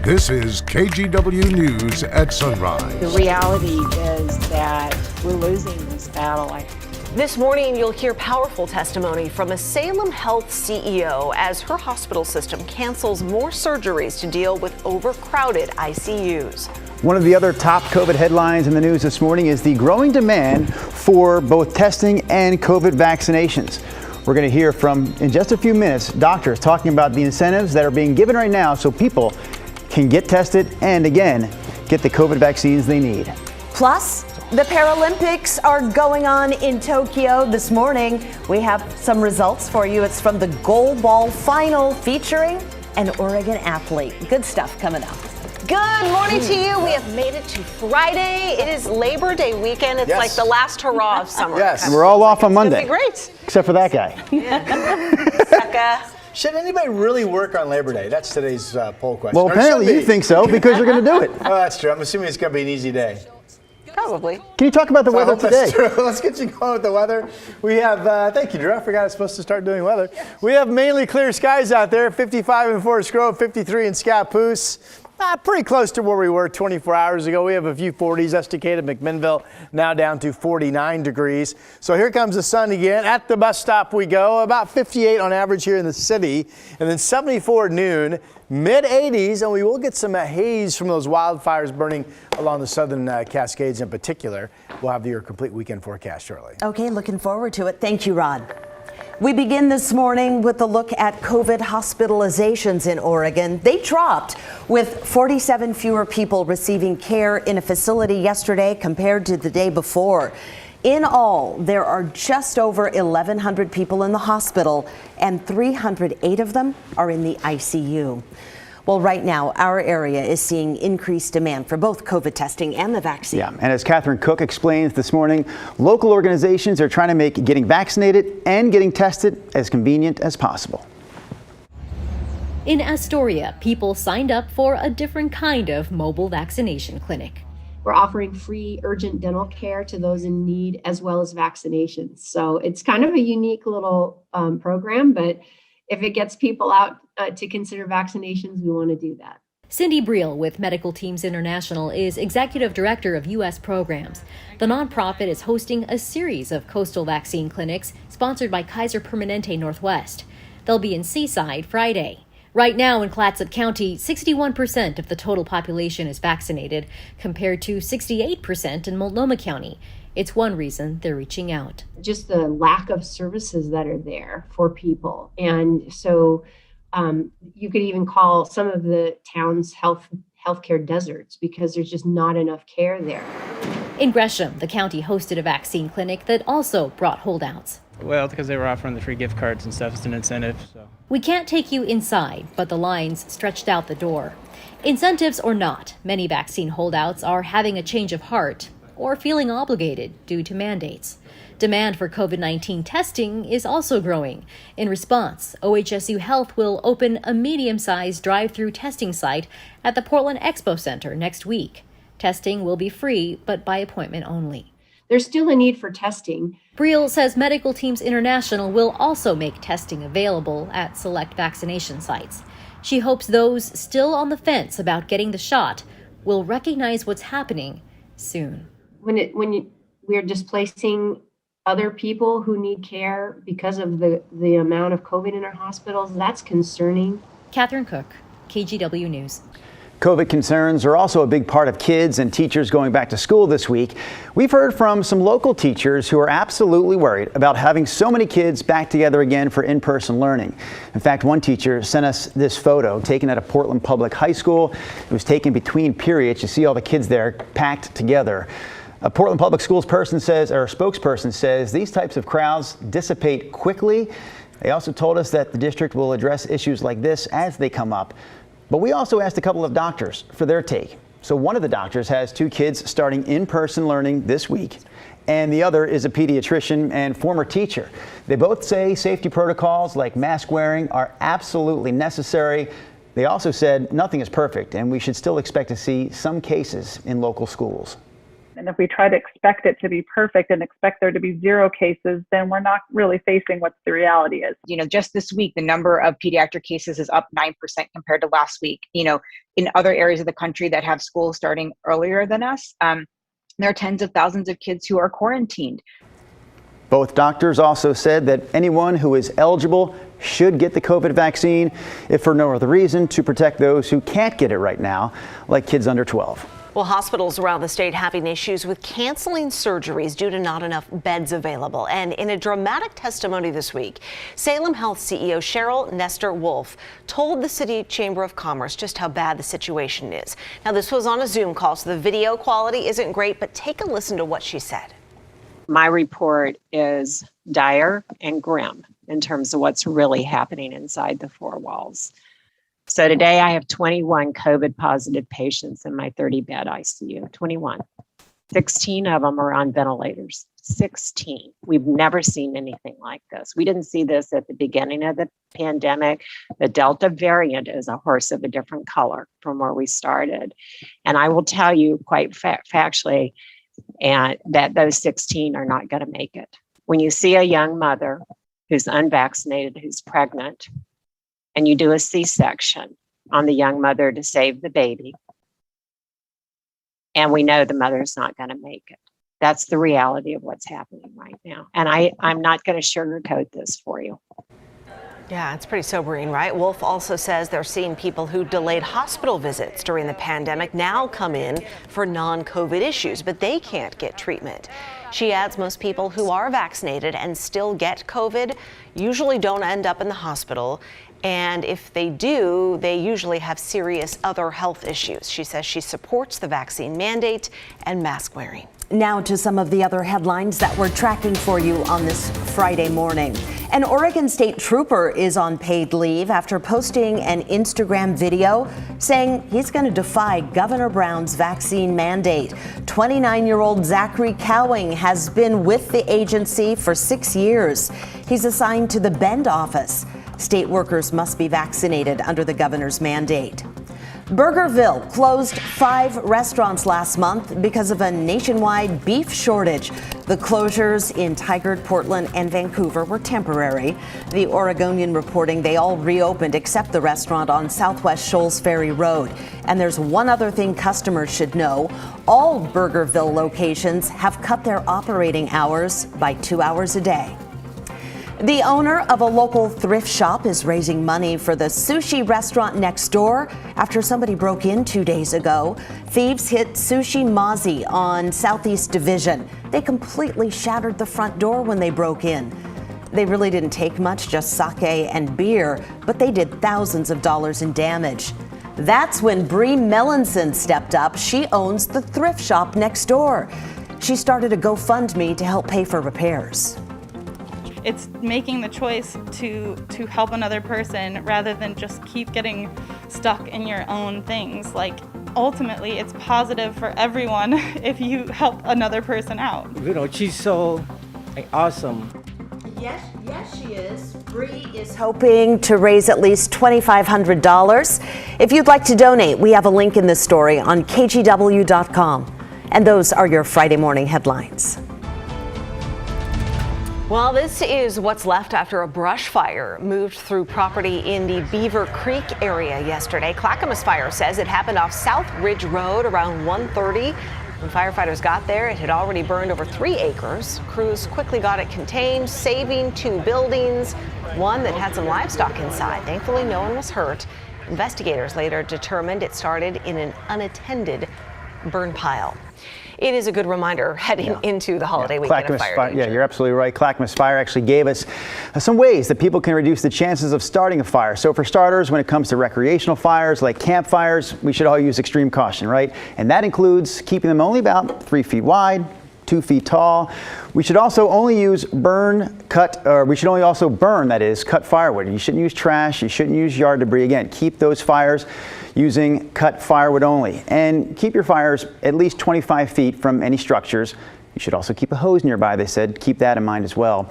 This is KGW News at Sunrise. The reality is that we're losing this battle. This morning, you'll hear powerful testimony from a Salem Health CEO as her hospital system cancels more surgeries to deal with overcrowded ICUs. One of the other top COVID headlines in the news this morning is the growing demand for both testing and COVID vaccinations. We're going to hear from, in just a few minutes, doctors talking about the incentives that are being given right now so people can get tested and, again, get the COVID vaccines they need. Plus, the Paralympics are going on in Tokyo this morning. We have some results for you. It's from the goalball final featuring an Oregon athlete. Good stuff coming up. Good morning to you. We have made it to Friday. It is Labor Day weekend. It's like the last hurrah of summer. Yes, and we're all off on Monday. It's gonna be great. Except for that guy. Sucker. Should anybody really work on Labor Day? That's today's poll question. Well, apparently you think so because you're going to do it. Oh, that's true. I'm assuming it's going to be an easy day. Probably. Can you talk about the weather today? That's true. Let's get you going with the weather. We have, thank you, Drew. I forgot I was supposed to start doing weather. We have mainly clear skies out there, 55 in Forest Grove, 53 in Scappoose. Pretty close to where we were 24 hours ago. We have a few 40s. Estacada, McMinnville now down to 49 degrees. So here comes the sun again. At the bus stop we go. About 58 on average here in the city. And then 74 at noon. Mid 80s, and we will get some haze from those wildfires burning along the southern Cascades in particular. We'll have your complete weekend forecast shortly. Okay, looking forward to it. Thank you, Rod. We begin this morning with a look at COVID hospitalizations in Oregon. They dropped with 47 fewer people receiving care in a facility yesterday compared to the day before. In all, there are just over 1,100 people in the hospital, and 308 of them are in the ICU. Well, right now, our area is seeing increased demand for both COVID testing and the vaccine. Yeah, and as Catherine Cook explains this morning, local organizations are trying to make getting vaccinated and getting tested as convenient as possible. In Astoria, people signed up for a different kind of mobile vaccination clinic. We're offering free urgent dental care to those in need as well as vaccinations. So it's kind of a unique little program, but if it gets people out to consider vaccinations, we want to do that. Cindy Briel with Medical Teams International is Executive Director of U.S. Programs. The nonprofit is hosting a series of coastal vaccine clinics sponsored by Kaiser Permanente Northwest. They'll be in Seaside Friday. Right now in Clatsop County, 61% of the total population is vaccinated, compared to 68% in Multnomah County. It's one reason they're reaching out. Just the lack of services that are there for people. And so you could even call some of the town's healthcare deserts because there's just not enough care there. In Gresham, the county hosted a vaccine clinic that also brought holdouts. Well, because they were offering the free gift cards and stuff, it's an incentive. So. We can't take you inside, but the lines stretched out the door. Incentives or not, many vaccine holdouts are having a change of heart or feeling obligated due to mandates. Demand for COVID-19 testing is also growing. In response, OHSU Health will open a medium-sized drive-through testing site at the Portland Expo Center next week. Testing will be free, but by appointment only. There's still a need for testing. Briel says Medical Teams International will also make testing available at select vaccination sites. She hopes those still on the fence about getting the shot will recognize what's happening soon. We're displacing other people who need care because of the amount of COVID in our hospitals, that's concerning. Catherine Cook, KGW News. COVID concerns are also a big part of kids and teachers going back to school this week. We've heard from some local teachers who are absolutely worried about having so many kids back together again for in-person learning. In fact, one teacher sent us this photo taken at a Portland Public High School. It was taken between periods. You see all the kids there packed together. A Portland Public Schools spokesperson says these types of crowds dissipate quickly. They also told us that the district will address issues like this as they come up. But we also asked a couple of doctors for their take. So one of the doctors has 2 kids starting in-person learning this week, and the other is a pediatrician and former teacher. They both say safety protocols like mask wearing are absolutely necessary. They also said nothing is perfect, and we should still expect to see some cases in local schools. And if we try to expect it to be perfect and expect there to be 0 cases, then we're not really facing what the reality is. Just this week, the number of pediatric cases is up 9% compared to last week. In other areas of the country that have schools starting earlier than us, there are tens of thousands of kids who are quarantined. Both doctors also said that anyone who is eligible should get the COVID vaccine, if for no other reason, to protect those who can't get it right now, like kids under 12. Well, hospitals around the state having issues with canceling surgeries due to not enough beds available. And in a dramatic testimony this week, Salem Health CEO Cheryl Nestor Wolf told the City Chamber of Commerce just how bad the situation is. Now, this was on a Zoom call, so the video quality isn't great, but take a listen to what she said. My report is dire and grim in terms of what's really happening inside the 4 walls. So today I have 21 COVID positive patients in my 30-bed ICU, 21. 16 of them are on ventilators, 16. We've never seen anything like this. We didn't see this at the beginning of the pandemic. The Delta variant is a horse of a different color from where we started. And I will tell you quite factually, and that those 16 are not going to make it. When you see a young mother who's unvaccinated, who's pregnant, and you do a C-section on the young mother to save the baby, and we know the mother's not going to make it. That's the reality of what's happening right now. And I'm not going to sugarcoat this for you. Yeah, it's pretty sobering, right? Wolf also says they're seeing people who delayed hospital visits during the pandemic now come in for non-COVID issues, but they can't get treatment. She adds most people who are vaccinated and still get COVID usually don't end up in the hospital. And if they do, they usually have serious other health issues. She says she supports the vaccine mandate and mask wearing. Now to some of the other headlines that we're tracking for you on this Friday morning. An Oregon State trooper is on paid leave after posting an Instagram video saying he's going to defy Governor Brown's vaccine mandate. 29-year-old Zachary Cowing has been with the agency for 6 years. He's assigned to the Bend office. State workers must be vaccinated under the governor's mandate. Burgerville closed 5 restaurants last month because of a nationwide beef shortage. The closures in Tigard, Portland, and Vancouver were temporary. The Oregonian reporting they all reopened except the restaurant on Southwest Shoals Ferry Road. And there's one other thing customers should know. All Burgerville locations have cut their operating hours by 2 hours a day. The owner of a local thrift shop is raising money for the sushi restaurant next door after somebody broke in 2 days ago. Thieves hit Sushi Mazi on Southeast Division. They completely shattered the front door when they broke in. They really didn't take much, just sake and beer, but they did thousands of dollars in damage. That's when Bree Melanson stepped up. She owns the thrift shop next door. She started a GoFundMe to help pay for repairs. It's making the choice to help another person rather than just keep getting stuck in your own things. Like, ultimately, it's positive for everyone if you help another person out. She's so awesome. Yes, she is. Bree is hoping to raise at least $2,500. If you'd like to donate, we have a link in this story on KGW.com. And those are your Friday morning headlines. Well, this is what's left after a brush fire moved through property in the Beaver Creek area yesterday. Clackamas Fire says it happened off South Ridge Road around 1:30. When firefighters got there, it had already burned over 3 acres. Crews quickly got it contained, saving 2 buildings, one that had some livestock inside. Thankfully, no one was hurt. Investigators later determined it started in an unattended burn pile. It is a good reminder heading into the holiday weekend of fire danger. Yeah, you're absolutely right. Clackamas Fire actually gave us some ways that people can reduce the chances of starting a fire. So for starters, when it comes to recreational fires like campfires, we should all use extreme caution, right? And that includes keeping them only about 3 feet wide, 2 feet tall. We should also only use burn, cut firewood. You shouldn't use trash. You shouldn't use yard debris. Again, keep those fires using cut firewood only. And keep your fires at least 25 feet from any structures. You should also keep a hose nearby, they said. Keep that in mind as well.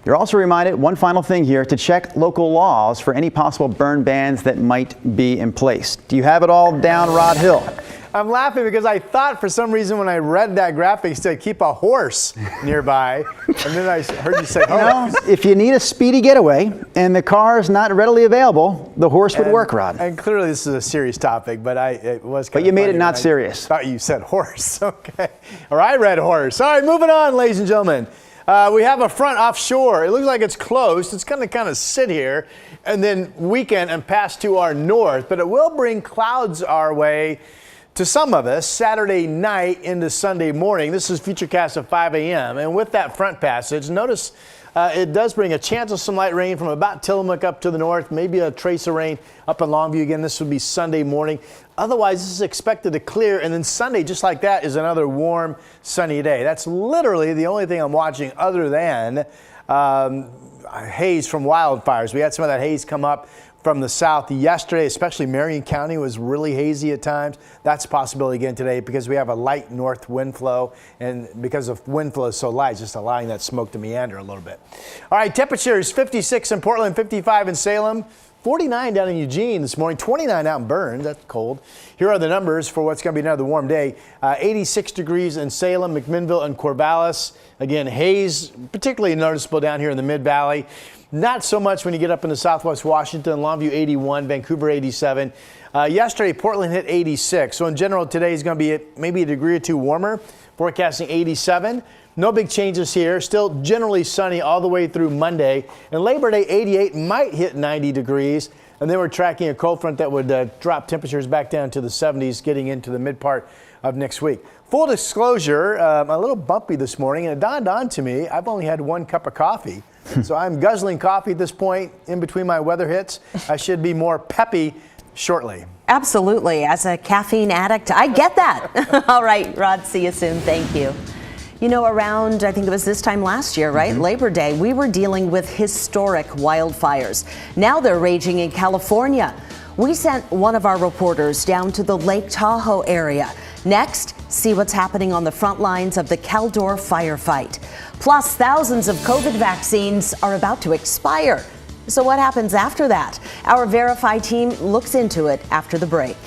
You're also reminded, one final thing here, to check local laws for any possible burn bans that might be in place. Do you have it all down, Rod Hill? I'm laughing because I thought for some reason when I read that graphic, it said keep a horse nearby. And then I heard you say horse. If you need a speedy getaway and the car is not readily available, the horse would work, Rod. And clearly this is a serious topic, but it was kind But you of made it funny not when serious. I thought you said horse. Okay. Or I read horse. All right, moving on, ladies and gentlemen. We have a front offshore. It looks like it's closed. It's going to kind of sit here and then weaken and pass to our north, but it will bring clouds our way to some of us Saturday night into Sunday morning. This is Futurecast at 5 a.m. And with that front passage, notice it does bring a chance of some light rain from about Tillamook up to the north, maybe a trace of rain up in Longview. Again, this would be Sunday morning. Otherwise, this is expected to clear, and then Sunday, just like that, is another warm, sunny day. That's literally the only thing I'm watching other than haze from wildfires. We had some of that haze come up from the south yesterday, especially Marion County was really hazy at times. That's a possibility again today because we have a light north wind flow, and because the wind flow is so light, it's just allowing that smoke to meander a little bit. All right, temperatures 56 in Portland, 55 in Salem, 49 down in Eugene this morning, 29 out in Burns. That's cold. Here are the numbers for what's going to be another warm day. 86 degrees in Salem, McMinnville, and Corvallis. Again, haze, particularly noticeable down here in the Mid-Valley. Not so much when you get up into Southwest Washington. Longview 81, Vancouver 87. Yesterday, Portland hit 86. So in general, today is going to be maybe a degree or two warmer. Forecasting 87. No big changes here. Still generally sunny all the way through Monday. And Labor Day 88 might hit 90 degrees. And then we're tracking a cold front that would drop temperatures back down to the 70s getting into the mid part of next week. Full disclosure, a little bumpy this morning, and it dawned on to me, I've only had 1 cup of coffee. So I'm guzzling coffee at this point in between my weather hits. I should be more peppy shortly. Absolutely. As a caffeine addict, I get that. All right, Rod, see you soon. Thank you. You know, around, I think it was this time last year, right? Labor Day, we were dealing with historic wildfires. Now they're raging in California. We sent one of our reporters down to the Lake Tahoe area. Next, see what's happening on the front lines of the Caldor firefight. Plus, thousands of COVID vaccines are about to expire. So what happens after that? Our Verify team looks into it after the break.